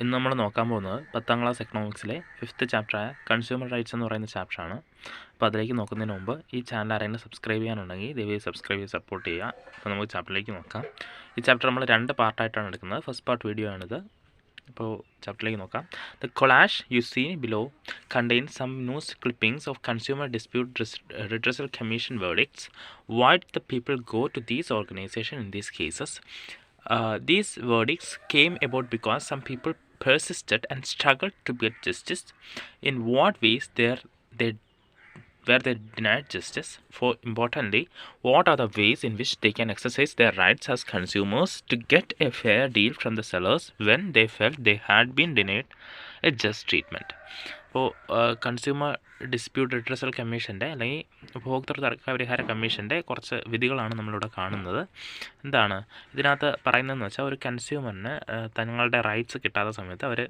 ഇന്ന് നമ്മൾ നോക്കാൻ പോകുന്നത് 10ാം ക്ലാസ് എക്കണോമിക്സിലെ 5th ചാപ്റ്ററായ കൺസ്യൂമർ റൈറ്റ്സ് എന്ന് പറയുന്ന ചാപ്റ്ററാണ്. അപ്പോൾ അതിലേക്ക് നോക്കുന്നതിന് മുമ്പ് ഈ ചാനൽ ആരെങ്കിലും സബ്സ്ക്രൈബ് ചെയ്യാനുണ്ടെങ്കിൽ ദയവായി സബ്സ്ക്രൈബ് ചെയ്ത് സപ്പോർട്ട് ചെയ്യുക. അപ്പോൾ നമുക്ക് ചാപ്റ്ററിലേക്ക് നോക്കാം. ഈ ചാപ്റ്റർ നമ്മൾ 2 പാർട്ടായിട്ടാണ് എടുക്കുന്നത്. ഫസ്റ്റ് പാർട്ട് വീഡിയോ ആണിത്. അപ്പോൾ ചാപ്റ്ററിലേക്ക് നോക്കാം. The collage you see below contains some news clippings of Consumer Dispute Redressal Commission verdicts. Why did the people go to these organizations in these cases? These verdicts came about because some people persisted and struggled to get justice. In what ways were they denied justice? For importantly, what are the ways in which they can exercise their rights as consumers to get a fair deal from the sellers when they felt they had been denied a just treatment? അപ്പോൾ consumer dispute redressal കമ്മീഷൻ്റെ അല്ലെങ്കിൽ ഉപഭോക്തൃ തർക്ക പരിഹാര കമ്മീഷൻ്റെ കുറച്ച് വിധികളാണ് നമ്മളിവിടെ കാണുന്നത്. എന്താണ് ഇതിനകത്ത് പറയുന്നതെന്ന് വെച്ചാൽ, ഒരു കൺസ്യൂമറിന് തങ്ങളുടെ റൈറ്റ്സ് കിട്ടാത്ത സമയത്ത് അവർ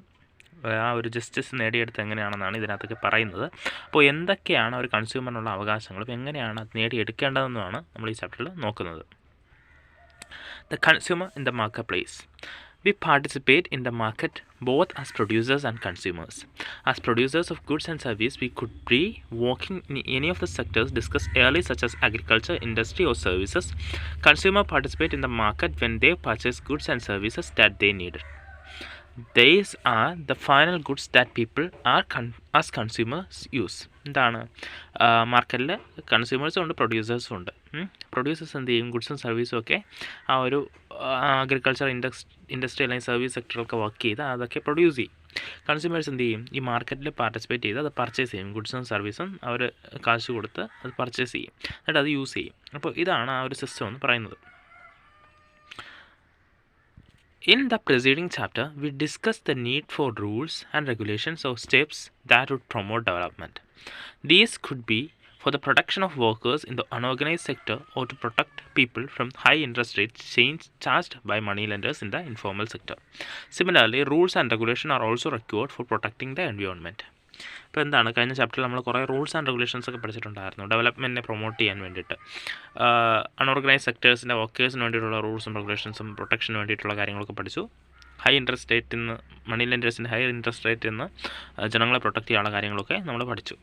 ആ ഒരു ജസ്റ്റിസ് നേടിയെടുത്ത് എങ്ങനെയാണെന്നാണ് ഇതിനകത്തൊക്കെ പറയുന്നത്. അപ്പോൾ എന്തൊക്കെയാണ് ഒരു കൺസ്യൂമറിനുള്ള അവകാശങ്ങളും എങ്ങനെയാണ് അത് നേടിയെടുക്കേണ്ടതെന്നുമാണ് നമ്മൾ ഈ ചാപ്റ്ററിൽ നോക്കുന്നത്. The consumer in the market place. We participate in the market both as producers and consumers. As producers of goods and services, we could be working in any of the sectors discussed earlier, such as agriculture, industry, or services. Consumers participate in the market when they purchase goods and services that they need. These are the final goods that people are as consumers use. എന്താണ് മാർക്കറ്റിൽ കൺസ്യൂമേഴ്സും ഉണ്ട്, പ്രൊഡ്യൂസേഴ്സും ഉണ്ട്. Producers എന്ത് ചെയ്യും? ഗുഡ്സും സർവീസും ഒക്കെ ആ ഒരു അഗ്രികൾച്ചർ ഇൻഡസ്ട്രി അല്ലെങ്കിൽ സർവീസ് സെക്ടറൊക്കെ വർക്ക് ചെയ്ത് അതൊക്കെ പ്രൊഡ്യൂസ് ചെയ്യും. കൺസ്യൂമേഴ്സ് എന്ത് ചെയ്യും? ഈ മാർക്കറ്റിൽ പാർട്ടിസിപ്പേറ്റ് ചെയ്ത് അത് പർച്ചേസ് ചെയ്യും. ഗുഡ്സും സർവീസും അവർ കാശ് കൊടുത്ത് അത് പർച്ചേസ് ചെയ്യും, എന്നിട്ട് അത് യൂസ് ചെയ്യും. അപ്പോൾ ഇതാണ് ആ ഒരു സിസ്റ്റം എന്ന് പറയുന്നത്. In the preceding chapter, we discussed the need for rules and regulations or steps that would promote development. These could be for the protection of workers in the unorganized sector or to protect people from high interest rates charged by moneylenders in the informal sector. Similarly, rules and regulations are also required for protecting the environment. ഇപ്പോൾ എന്താണ്, കഴിഞ്ഞ ചാപ്റ്ററിൽ നമ്മൾ കുറേ rules and regulations ഒക്കെ പഠിച്ചിട്ടുണ്ടായിരുന്നു ഡെവലപ്മെൻറ്റിനെ promote ചെയ്യാൻ വേണ്ടിയിട്ട്. Unorganise സെക്ടേഴ്സിൻ്റെ വർക്കേഴ്സിന് വേണ്ടിയിട്ടുള്ള റൂൾസും റെഗുലേഷൻസും പ്രൊട്ടക്ഷന് വേണ്ടിയിട്ടുള്ള കാര്യങ്ങളൊക്കെ പഠിച്ചു. ഹൈ ഇൻട്രസ്റ്റ് റേറ്റിൽ നിന്ന് മണി ലെൻഡേഴ്സിൻ്റെ ഹൈ ഇൻട്രസ്റ്റ് റേറ്റിൽ നിന്ന് ജനങ്ങളെ പ്രൊട്ടക്റ്റ് ചെയ്യാനുള്ള കാര്യങ്ങളൊക്കെ നമ്മൾ പഠിച്ചു.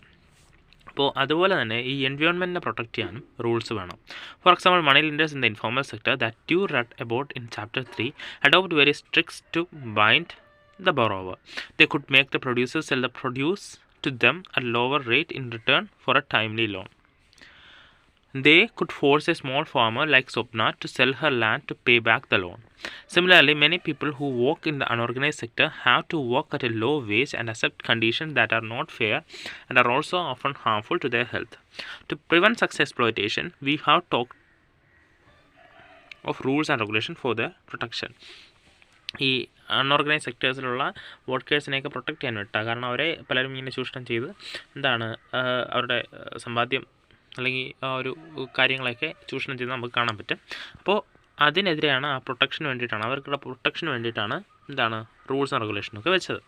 അപ്പോൾ അതുപോലെ തന്നെ ഈ എൻവയോൺമെൻറ്റിനെ പ്രൊട്ടക്റ്റ് ചെയ്യാനും റൂൾസ് വേണം. For example, money lenders in the informal sector that you read about in chapter 3 adopt very stricts to bind the borrower. They could make the producer sell the produce to them at lower rate in return for a timely loan. They could force a small farmer like Swapna to sell her land to pay back the loan. Similarly, many people who work in the unorganized sector have to work at a low wage and accept conditions that are not fair and are also often harmful to their health. To prevent such exploitation, we have talked of rules and regulations for their protection. ഈ unorganise സെക്ടേഴ്സിലുള്ള വർക്കേഴ്സിനെയൊക്കെ protect ചെയ്യാൻ വേണ്ടിയിട്ടാണ്. കാരണം അവരെ പലരും ഇങ്ങനെ ചൂഷണം ചെയ്ത് എന്താണ് അവരുടെ സമ്പാദ്യം അല്ലെങ്കിൽ ആ ഒരു കാര്യങ്ങളൊക്കെ ചൂഷണം ചെയ്ത് നമുക്ക് കാണാൻ പറ്റും. അപ്പോൾ അതിനെതിരെയാണ്, ആ പ്രൊട്ടക്ഷന് വേണ്ടിയിട്ടാണ്, അവർക്കുള്ള പ്രൊട്ടക്ഷന് വേണ്ടിയിട്ടാണ് എന്താണ് റൂൾസ് ആൻഡ് റെഗുലേഷനൊക്കെ വെച്ചത്.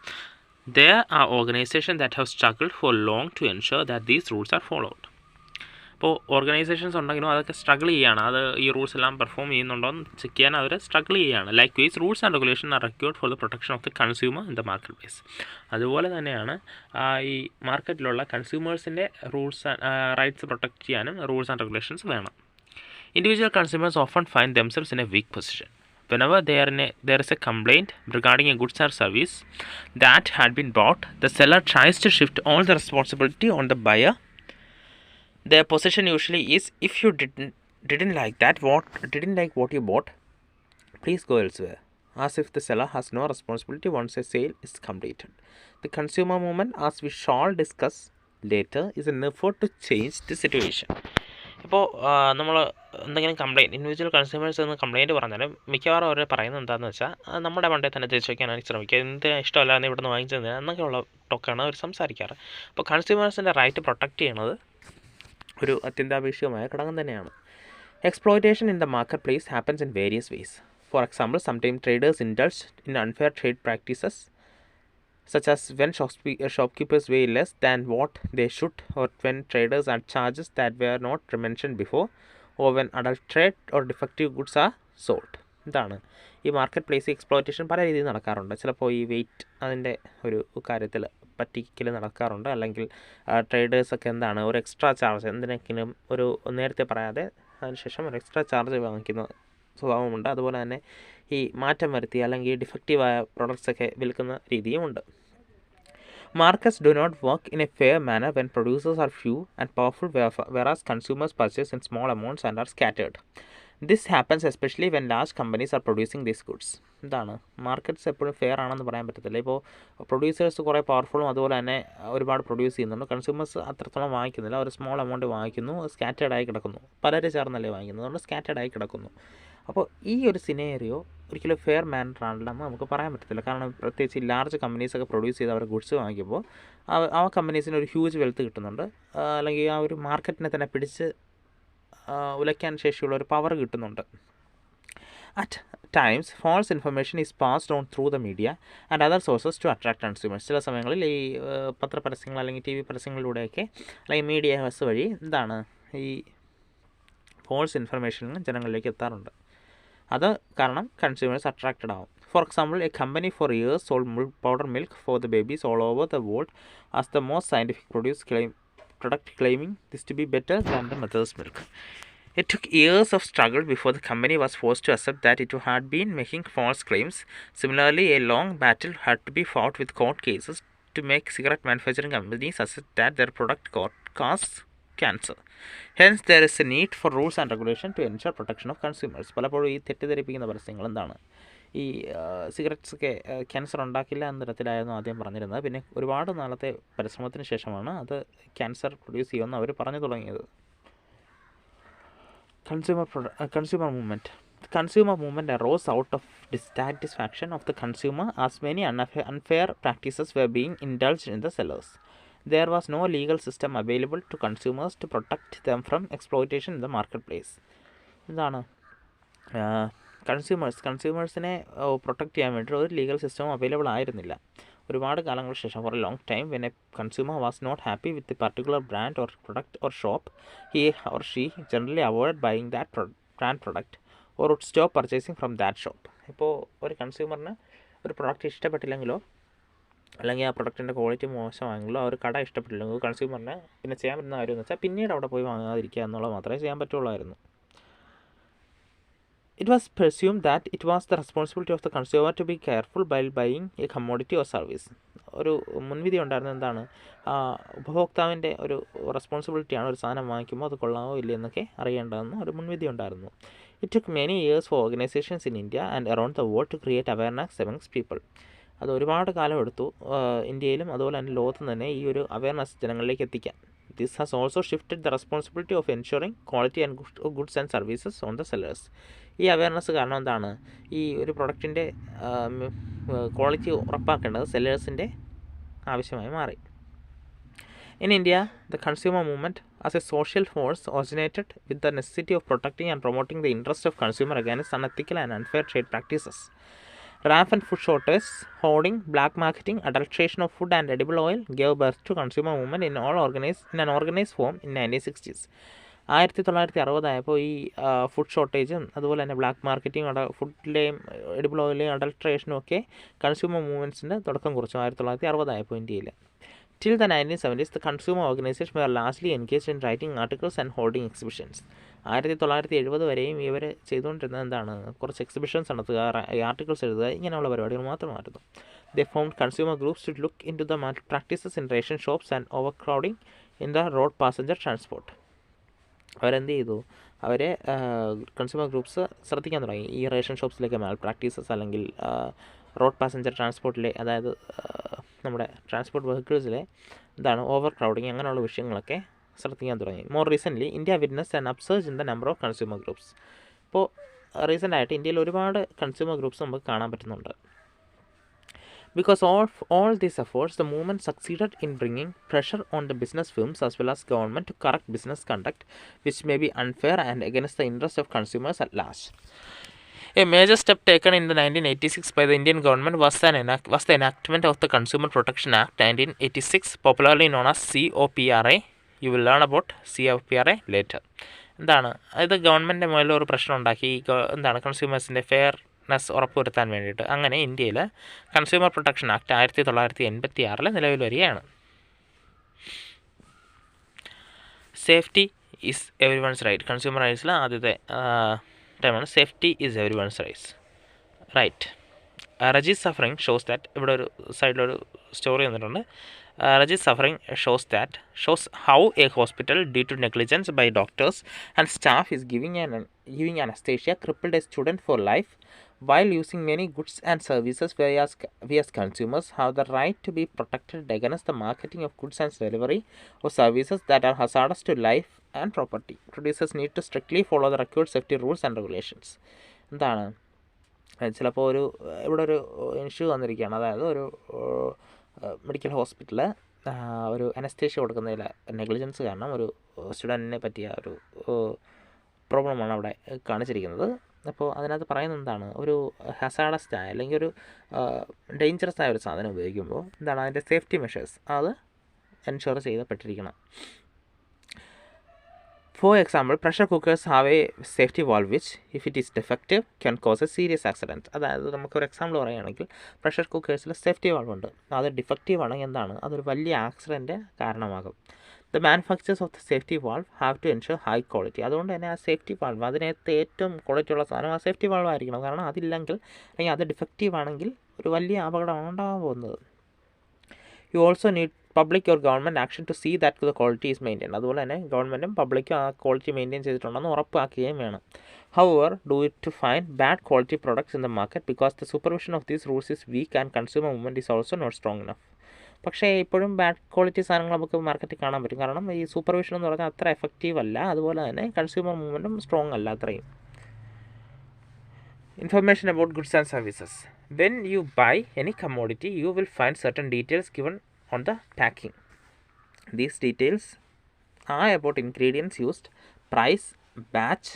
There are organizations that have struggled for long to ensure that these rules are followed. അപ്പോൾ ഓർഗനൈസേഷൻസ് ഉണ്ടെങ്കിലും അതൊക്കെ സ്ട്രഗിൾ ചെയ്യുകയാണ്, അത് ഈ റൂൾസ് എല്ലാം പെർഫോം ചെയ്യുന്നുണ്ടോ എന്ന് ചെക്ക് ചെയ്യാൻ അവർ സ്ട്രഗിൾ ചെയ്യുകയാണ്. Likewise rules and regulation are required for the protection of the consumer in the market place. അതുപോലെ തന്നെയാണ് ഈ മാർക്കറ്റിലുള്ള കൺസ്യൂമേഴ്സിൻ്റെ റൈറ്റ്സ് പ്രൊട്ടക്റ്റ് ചെയ്യാനും റൂൾസ് ആൻഡ് റെഗുലേഷൻസ് വേണം. Individual consumers often find themselves in a weak position. Whenever there is a complaint regarding a goods or service that had been bought, the seller tries to shift all the responsibility on the buyer. Their position usually is, if you didn't like what you bought, please go elsewhere, as if the seller has no responsibility once a sale is completed. The consumer movement, as we shall discuss later, is an effort to change the situation. ഇപ്പോൾ നമ്മൾ എന്തെങ്കിലും complaint, individual consumers എന്ന് complaint പറഞ്ഞാലും മിക്കവാറും അവർ പറയുന്നത് എന്താണെന്ന് വെച്ചാൽ, നമ്മുടെ വണ്ടേ തന്നെ തിരിച്ചു വയ്ക്കാനാണ് ശ്രമിക്കുക, എന്ത് ഇഷ്ടമല്ലാതെ ഇവിടുന്ന് വാങ്ങിച്ചത് എന്നൊക്കെയുള്ള ടോക്കാണ് അവർ സംസാരിക്കാറ്. അപ്പോൾ കൺസ്യൂമേഴ്സിൻ്റെ റൈറ്റ് പ്രൊട്ടക്റ്റ് ചെയ്യണത് ഒരു അത്യന്താപേക്ഷിതമായ ഘടകം തന്നെയാണ്. Exploitation in the market place happens in various vase. For example, sometimes traders indulge in unfair trade practices such as when shopkeepers weigh less than what they should, or when traders add charges that were not mentioned before, or when adulterate or defective goods are sold. ഇതാണ് ഈ market place exploitation പല രീതിയിൽ നടക്കാറുണ്ട്. ചിലപ്പോൾ ഈ wait അതിൻ്റെ ഒരു കാര്യത്തിൽ പറ്റിക്കൽ നടക്കാറുണ്ട്. അല്ലെങ്കിൽ ട്രേഡേഴ്സൊക്കെ എന്താണ് ഒരു എക്സ്ട്രാ ചാർജ് എന്തിനെങ്കിലും ഒരു നേരത്തെ പറയാതെ അതിനുശേഷം ഒരു എക്സ്ട്രാ ചാർജ് വാങ്ങിക്കുന്ന സ്വഭാവമുണ്ട്. അതുപോലെ തന്നെ ഈ മാറ്റം വരുത്തി അല്ലെങ്കിൽ ഡിഫക്റ്റീവായ പ്രൊഡക്ട്സൊക്കെ വിൽക്കുന്ന രീതിയുമുണ്ട്. Markets do not work in a fair manner when producers are few and powerful, whereas consumers purchase in small amounts and are scattered. This happens especially when large companies are producing these goods. ഇതാണ് markets എപ്പോഴും fair ആണെന്ന് പറയാൻ പറ്റത്തില്ല. ഇപ്പോൾ producers കുറേ പവർഫുള്ളും അതുപോലെ തന്നെ ഒരുപാട് പ്രൊഡ്യൂസ് ചെയ്യുന്നുണ്ട്. കൺസ്യൂമേഴ്സ് അത്രത്തോളം വാങ്ങിക്കുന്നില്ല, ഒരു സ്മോൾ എമൗണ്ട് വാങ്ങിക്കുന്നു, സ്കാറ്റേഡായി കിടക്കുന്നു. പലരും ചേർന്നല്ലേ വാങ്ങിക്കുന്നത്, അതുകൊണ്ട് സ്കാറ്റേഡായി കിടക്കുന്നു. അപ്പോൾ ഈ ഒരു സിനേറിയോ ഒരിക്കലും ഫെയർ മാനർ ആണെന്ന് നമുക്ക് പറയാൻ പറ്റത്തില്ല. കാരണം പ്രത്യേകിച്ച് ലാർജ് കമ്പനീസൊക്കെ പ്രൊഡ്യൂസ് ചെയ്ത് അവർ ഗുഡ്സ് വാങ്ങിക്കുമ്പോൾ ആ കമ്പനീസിന് ഒരു ഹ്യൂജ് വെൽത്ത് കിട്ടുന്നുണ്ട്, അല്ലെങ്കിൽ ആ ഒരു മാർക്കറ്റിനെ തന്നെ പിടിച്ച് ഉലയ്ക്കാൻ ശേഷിയുള്ള ഒരു പവർ കിട്ടുന്നുണ്ട്. At times, false information is passed on through the media and other sources to attract consumers. ചില സമയങ്ങളിൽ ഈ പത്രപരസ്യങ്ങൾ അല്ലെങ്കിൽ TV പരസ്യങ്ങളിലൂടെയൊക്കെ അല്ലെങ്കിൽ മീഡിയാസ് വഴി എന്താണ് ഈ ഫോൾസ് ഇൻഫർമേഷൻ ജനങ്ങളിലേക്ക് എത്താറുണ്ട്. അത് കാരണം കൺസ്യൂമേഴ്സ് അട്രാക്റ്റഡ് ആവും. For example, a company for years sold powder milk for the babies all over the world as the most scientific product claiming this to be better than the mother's milk. It took years of struggle before the company was forced to accept that it had been making false claims. Similarly, a long battle had to be fought with court cases to make cigarette manufacturing companies accept that their product causes cancer. Hence, there is a need for rules and regulation to ensure protection of consumers. പലപ്പോഴും ഈ തെറ്റിദ്ധരിപ്പിക്കുന്ന പരസ്യങ്ങൾ എന്താണ് ഈ സിഗരറ്റ്സൊക്കെ cancer ഉണ്ടാക്കില്ല എന്ന തരത്തിലായിരുന്നു ആദ്യം പറഞ്ഞിരുന്നത്. പിന്നെ ഒരുപാട് നാളത്തെ പരിശ്രമത്തിന് ശേഷമാണ് അത് ക്യാൻസർ പ്രൊഡ്യൂസ് ചെയ്യുമെന്ന് അവർ പറഞ്ഞു തുടങ്ങിയത്. Consumer movement. The consumer movement arose out of dissatisfaction of the consumer as many unfair practices were being indulged in the sellers. There was no legal system available to consumers to protect them from exploitation in the marketplace. എന്താണ് കൺസ്യൂമേഴ്സിനെ protect ചെയ്യാൻ വേണ്ടി ഒരു legal system available ആയിരുന്നില്ല. ഒരുപാട് കാലങ്ങൾക്ക് ശേഷം for a long time when a consumer was not happy with a particular brand or product or shop, he or she generally avoid buying that brand product or would stop purchasing from that shop. ഇപ്പോൾ ഒരു കൺസ്യൂമറിന് ഒരു product ഇഷ്ടപ്പെട്ടില്ലെങ്കിലോ അല്ലെങ്കിൽ ആ പ്രൊഡക്റ്റിൻ്റെ quality മോശമായെങ്കിലോ ആ ഒരു കട ഇഷ്ടപ്പെട്ടില്ലെങ്കിലോ കൺസ്യൂമറിന് പിന്നെ ചെയ്യാൻ പറ്റുന്ന കാര്യം എന്ന് വെച്ചാൽ പിന്നീട് അവിടെ പോയി വാങ്ങാതിരിക്കുക എന്നുള്ളത് മാത്രമേ ചെയ്യാൻ പറ്റുള്ളായിരുന്നു. It was presumed that it was the responsibility of the consumer to be careful while buying a commodity or service. ഒരു മുൻവിധി ഉണ്ടായിരുന്നത് എന്താണ്, ഉപഭോക്താവിൻ്റെ ഒരു റെസ്പോൺസിബിലിറ്റിയാണ് ഒരു സാധനം വാങ്ങിക്കുമ്പോൾ അത് കൊള്ളാമോ ഇല്ല എന്നൊക്കെ അറിയേണ്ടതെന്ന് ഒരു മുൻവിധി ഉണ്ടായിരുന്നു. It took many years for organizations in India and around the world to create awareness amongst people. അത് ഒരുപാട് കാലം എടുത്തു ഇന്ത്യയിലും അതുപോലെ തന്നെ ലോകത്തും തന്നെ ഈ ഒരു അവയർനെസ് ജനങ്ങളിലേക്ക് എത്തിക്കാൻ. This has also shifted the responsibility of ensuring quality and goods and services on the sellers. ഈ അവയർനെസ് കാരണം എന്താണ്, ഈ ഒരു പ്രൊഡക്റ്റിൻ്റെ ക്വാളിറ്റി ഉറപ്പാക്കേണ്ടത് സെല്ലേഴ്സിൻ്റെ ആവശ്യമായി മാറി. In India, the consumer movement as a social force originated with the necessity of protecting and promoting the interests of consumer against unethical and unfair trade practices. Rampant food shortage, hoarding, black marketing, adulteration of food and edible oil gave birth to consumer movement in an organized form in 1960s. 1960 ആയപ്പോൾ ഈ food ഷോർട്ടേജും അതുപോലെ തന്നെ black marketing ഫുഡിലെയും edible ഓയിലെയും അഡൾട്രേഷനും ഒക്കെ consumer മൂവ്മെൻറ്റ്സിൻ്റെ തുടക്കം കുറിച്ചു 1960 ആയപ്പോൾ ഇന്ത്യയിൽ. Till the 1970s, the consumer organizations were largely engaged in writing articles and holding exhibitions. 1970 വരെയും ഇവർ ചെയ്തുകൊണ്ടിരുന്നത് എന്താണ്, കുറച്ച് എക്സിബിഷൻസ് നടത്തുക, ആർട്ടിക്കിൾസ് എഴുതുക, ഇങ്ങനെയുള്ള പരിപാടികൾ മാത്രമായിരുന്നു. They formed consumer groups to look into the practices in ration shops and overcrowding in the road passenger transport. അവരെന്ത് ചെയ്തു, അവർ കൺസ്യൂമർ ഗ്രൂപ്പ്സ് ശ്രദ്ധിക്കാൻ തുടങ്ങി ഈ റേഷൻ ഷോപ്സിലേക്ക് മാൽ പ്രാക്ടീസസ് അല്ലെങ്കിൽ റോഡ് പാസഞ്ചർ ട്രാൻസ്പോർട്ടിലെ, അതായത് നമ്മുടെ ട്രാൻസ്പോർട്ട് വെഹിക്കിൾസിലെ എന്താണ് ഓവർ ക്രൗഡിങ് അങ്ങനെയുള്ള വിഷയങ്ങളൊക്കെ ശ്രദ്ധിക്കാൻ തുടങ്ങി. More recently India witness an upsurge in the number of consumer groups. ഇപ്പോൾ റീസെൻ്റായിട്ട് ഇന്ത്യയിൽ ഒരുപാട് കൺസ്യൂമർ ഗ്രൂപ്പ്സ് നമുക്ക് കാണാൻ പറ്റുന്നുണ്ട്. Because of all these efforts, the movement succeeded in bringing pressure on the business firms as well as government to correct business conduct which may be unfair and against the interests of consumers at large. A major step taken in the 1986 by the Indian government was the enactment of the Consumer Protection Act 1986, popularly known as COPRA. You will learn about COPRA later. എന്താണ് ഇത്, government മുതൽ ഒരു പ്രശ്നം ഉണ്ടാക്കി, എന്താണ് കൺസ്യൂമേഴ്സിൻ്റെ fair fairness ഉറപ്പുവരുത്താൻ വേണ്ടിയിട്ട്. അങ്ങനെ ഇന്ത്യയിൽ കൺസ്യൂമർ പ്രൊട്ടക്ഷൻ ആക്ട് 1986 നിലവിൽ വരികയാണ്. Safety is everyone's right. Consumer റൈറ്റ്സിൽ ആദ്യത്തെ ടൈമാണ് safety is everyone's right. Reji's suffering shows that, ഇവിടെ ഒരു സൈഡിലൊരു സ്റ്റോറി വന്നിട്ടുണ്ട്. Raji's suffering shows how a hospital, due to negligence by doctors and staff, is giving anesthesia, crippled a student for life while using many goods and services. We as consumers have the right to be protected against the marketing of goods and delivery of services that are hazardous to life and property. Producers need to strictly follow the required safety rules and regulations. എന്താണ് ചിലപ്പോൾ ഇവിടെ ഒരു issue വന്നിരിക്കുകയാണ്. അതായത് ഒരു medical ഹോസ്പിറ്റലിൽ ഒരു anaesthesia കൊടുക്കുന്നതിൽ നെഗ്ലിജൻസ് കാരണം ഒരു സ്റ്റുഡൻറ്റിനെ പറ്റിയ ഒരു പ്രോബ്ലമാണ് അവിടെ കാണിച്ചിരിക്കുന്നത്. അപ്പോൾ അതിനകത്ത് പറയുന്നത് എന്താണ്, ഒരു ഹസാഡസ് ആയ അല്ലെങ്കിൽ ഒരു ഡേഞ്ചറസ് ആയ ഒരു സാധനം ഉപയോഗിക്കുമ്പോൾ എന്താണ് അതിൻ്റെ സേഫ്റ്റി മെഷേഴ്സ് അത് ensure ചെയ്യപ്പെട്ടിരിക്കണം. For example, pressure cookers have a safety valve which, if it is defective, can cause a serious accident. അതായത് നമുക്കൊരു എക്സാമ്പിൾ പറയുകയാണെങ്കിൽ പ്രഷർ കുക്കേഴ്സിൽ സേഫ്റ്റി വാൾവ് ഉണ്ട്, അത് ഡിഫക്റ്റീവ് ആണെങ്കിൽ എന്താണ് അതൊരു വലിയ ആക്സിഡൻറ്റ് കാരണമാകും. The manufacturers of the safety valve have to ensure high quality. അതുകൊണ്ട് തന്നെ ആ സേഫ്റ്റി വാൾവ് അതിനകത്ത് ഏറ്റവും ക്വാളിറ്റി ഉള്ള സാധനം ആ സേഫ്റ്റി വാൾവ് ആയിരിക്കണം. കാരണം അതില്ലെങ്കിൽ അല്ലെങ്കിൽ അത് ഡിഫക്റ്റീവ് ആണെങ്കിൽ ഒരു വലിയ അപകടമാണ് ഉണ്ടാകാൻ പോകുന്നത്. You also need public or government action to see that the quality is maintain. അതുപോലെ തന്നെ ഗവൺമെൻറ്റും പബ്ലിക്കും ആ ക്വാളിറ്റി മെയിൻറ്റെയിൻ ചെയ്തിട്ടുണ്ടെന്ന് ഉറപ്പാക്കുകയും വേണം. However, do it to find bad quality products in the market because the supervision of these rules is weak and consumer movement is also not strong enough. പക്ഷേ ഇപ്പോഴും bad quality സാധനങ്ങൾ നമുക്ക് മാർക്കറ്റിൽ കാണാൻ പറ്റും. കാരണം ഈ സൂപ്പർവിഷൻ എന്ന് പറഞ്ഞാൽ അത്ര എഫക്റ്റീവ് അല്ല, അതുപോലെ തന്നെ കൺസ്യൂമർ മൂവ്മെൻറ്റും സ്ട്രോങ് അല്ല അത്രയും. Information about goods and services. When you buy any commodity, you will find certain details given on the packing. These details are about ingredients used, price, batch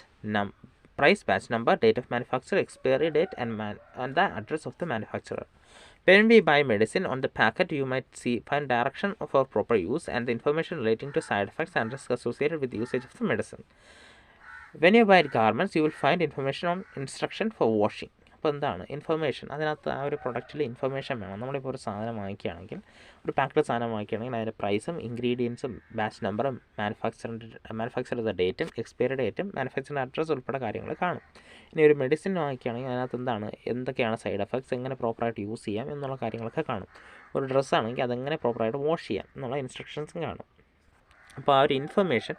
number, date of manufacture, expiry date, and the address of the manufacturer. When we buy medicine, on the packet you might find direction for proper use and the information relating to side effects and risks associated with the usage of the medicine. When you buy garments, you will find information on instruction for washing. അപ്പോൾ എന്താണ് information, അതിനകത്ത് ആ ഒരു പ്രൊഡക്റ്റിൽ information വേണം. നമ്മളിപ്പോൾ ഒരു സാധനം വാങ്ങിക്കുകയാണെങ്കിൽ, ഒരു പാക്ക്ഡ് സാധനം വാങ്ങിക്കുകയാണെങ്കിൽ അതിൻ്റെ പ്രൈസും ഇൻഗ്രീഡിയൻസും ബാച്ച് നമ്പറും മാനുഫാക്ചറിൻ്റെ ഡേറ്റും എക്സ്പയറി ഡേറ്റും മാനുഫാക്ചറിൻ്റെ അഡ്രസ്സ് ഉൾപ്പെടെ കാര്യങ്ങൾ കാണും. ഇനി ഒരു മെഡിസിൻ വാങ്ങിക്കുകയാണെങ്കിൽ അതിനകത്ത് എന്തൊക്കെയാണ് സൈഡ് എഫക്ട്സ്, എങ്ങനെ പ്രോപ്പറായിട്ട് യൂസ് ചെയ്യാം എന്നുള്ള കാര്യങ്ങളൊക്കെ കാണും. ഒരു ഡ്രസ്സാണെങ്കിൽ അതെങ്ങനെ പ്രോപ്പറായിട്ട് വാഷ് ചെയ്യാം എന്നുള്ള ഇൻസ്ട്രക്ഷൻസും കാണും. അപ്പോൾ ആ ഒരു ഇൻഫർമേഷൻ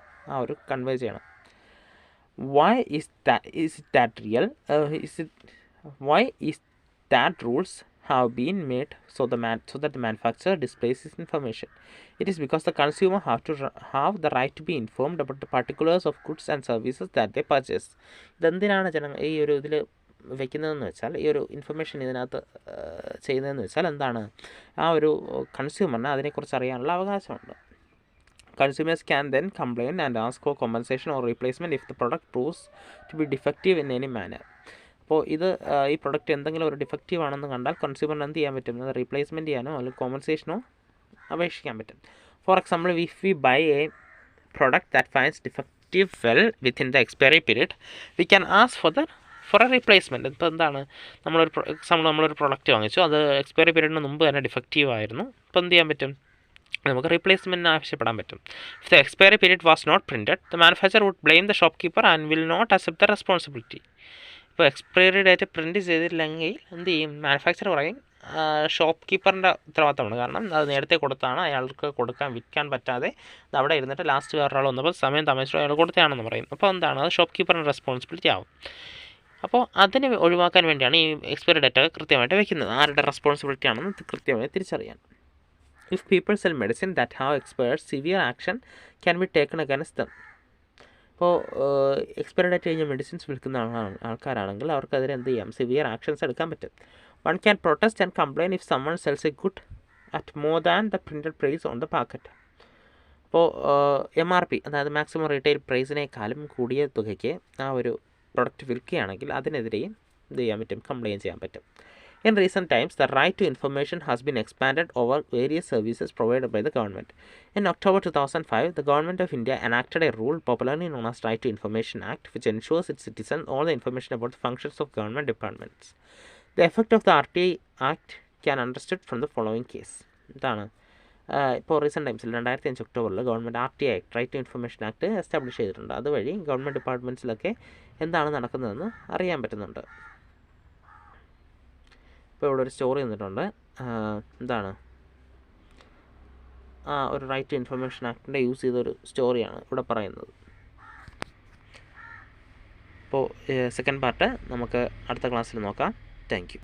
കൺവേ ചെയ്യണം. Why is that real? Why is that rules have been made so that the manufacturer displays this information? It is because the consumer have the right to be informed about the particulars of goods and services that they purchase. ഇതെന്തിനാണ് ഈ ഒരു ഇതിൽ വെക്കുന്നതെന്ന് വെച്ചാൽ, ഈ ഒരു information ഇതിനകത്ത് ചെയ്യുന്നതെന്ന് വെച്ചാൽ എന്താണ്, ആ ഒരു കൺസ്യൂമറിന് അതിനെക്കുറിച്ച് അറിയാനുള്ള അവകാശമുണ്ട്. Consumers can then complain and ask for compensation or replacement if the product proves to be defective in any manner. അപ്പോൾ ഈ പ്രൊഡക്റ്റ് എന്തെങ്കിലും ഒരു ഡിഫക്റ്റീവ് ആണെന്ന് കണ്ടാൽ കൺസ്യൂമറിന് എന്ത് ചെയ്യാൻ പറ്റും, അത് റീപ്ലേസ്മെൻറ്റ് ചെയ്യാനോ അല്ലെങ്കിൽ കോമ്പൻസേഷനോ അപേക്ഷിക്കാൻ പറ്റും. For example, if we buy a product that finds defective well within the expiry period, we can ask for a replacement. ഇപ്പോൾ എന്താണ്, നമ്മളൊരു പ്രൊഡക്റ്റ് വാങ്ങിച്ചു, അത് എക്സ്പയറി പീരീഡിന് മുമ്പ് തന്നെ ഡിഫക്റ്റീവ് ആയിരുന്നു. ഇപ്പോൾ എന്ത് ചെയ്യാൻ പറ്റും, നമുക്ക് റീപ്ലേസ്മെൻറ്റിന് ആവശ്യപ്പെടാൻ പറ്റും. If the expiry period was not printed, the manufacturer would blame the shopkeeper and will not accept the responsibility. ഇപ്പോൾ എക്സ്പയറി ഡേറ്റ് പ്രിൻറ്റ് ചെയ്തില്ലെങ്കിൽ എന്ത് ചെയ്യും, മാനുഫാക്ചർ പറയും ഷോപ്പ് കീപ്പറിൻ്റെ ഉത്തരവാദിത്തമാണ്. കാരണം അത് നേരത്തെ കൊടുത്താണ്, അയാൾക്ക് വിൽക്കാൻ പറ്റാതെ അത് അവിടെ ഇരുന്നിട്ട് ലാസ്റ്റ് വേറൊരാൾ വന്നപ്പോൾ സമയം താമസിച്ചു അയാൾ കൊടുത്തതാണെന്ന് പറയും. അപ്പോൾ എന്താണ്, അത് ഷോപ്പ് കീപ്പറിൻ്റെ റെസ്പോൺസിബിലിറ്റി ആവും. അപ്പോൾ അതിനെ ഒഴിവാക്കാൻ വേണ്ടിയാണ് ഈ എക്സ്പയറി ഡേറ്റ് കൃത്യമായിട്ട് വയ്ക്കുന്നത്. ആരുടെ റെസ്പോൺസിബിലിറ്റി ആണെന്ന് കൃത്യമായി തിരിച്ചറിയാൻ. If people sell medicine that have expired, severe action can be taken against them. ഇപ്പോൾ എക്സ്പയറി ഡേറ്റ് കഴിഞ്ഞ മെഡിസിൻസ് വിൽക്കുന്ന ആൾക്കാരാണെങ്കിൽ അവർക്കെതിരെ എന്ത് ചെയ്യാം, സിവിയർ ആക്ഷൻസ് എടുക്കാൻ പറ്റും. One can protest and complain if someone sells a good at more than the printed price on the packet. അപ്പോൾ MRP, അതായത് മാക്സിമം റീറ്റെയിൽ പ്രൈസിനേക്കാളും കൂടിയ തുകയ്ക്ക് ആ ഒരു പ്രൊഡക്റ്റ് വിൽക്കുകയാണെങ്കിൽ അതിനെതിരെയും എന്ത് ചെയ്യാൻ പറ്റും, കംപ്ലയിൻറ്റ് ചെയ്യാൻ പറ്റും. In recent times, the right to information has been expanded over various services provided by the government. In October 2005, the Government of India enacted a rule popularly known as Right to Information Act, which ensures its citizens all the information about the functions of government departments. The effect of the RTI Act can understood from the following case. ഇതാണ് ഇപ്പോൾ recent ടൈംസിൽ 2005 ഒക്ടോബറിൽ government RTI act right to information act establish ചെയ്തിട്ടുണ്ട്. അതുവഴി government ഡിപ്പാർട്ട്മെൻറ്റ്സിലൊക്കെ എന്താണ് നടക്കുന്നതെന്ന് അറിയാൻ പറ്റുന്നുണ്ട്. ഇപ്പോൾ ഇവിടെ ഒരു സ്റ്റോറി തന്നിട്ടുണ്ട്. എന്താണ് ഒരു റൈറ്റ് ടു ഇൻഫർമേഷൻ ആക്ടിൻ്റെ യൂസ് ചെയ്തൊരു സ്റ്റോറിയാണ് ഇവിടെ പറയുന്നത്. അപ്പോൾ സെക്കൻഡ് പാർട്ട് നമുക്ക് അടുത്ത ക്ലാസ്സിൽ നോക്കാം. Thank you.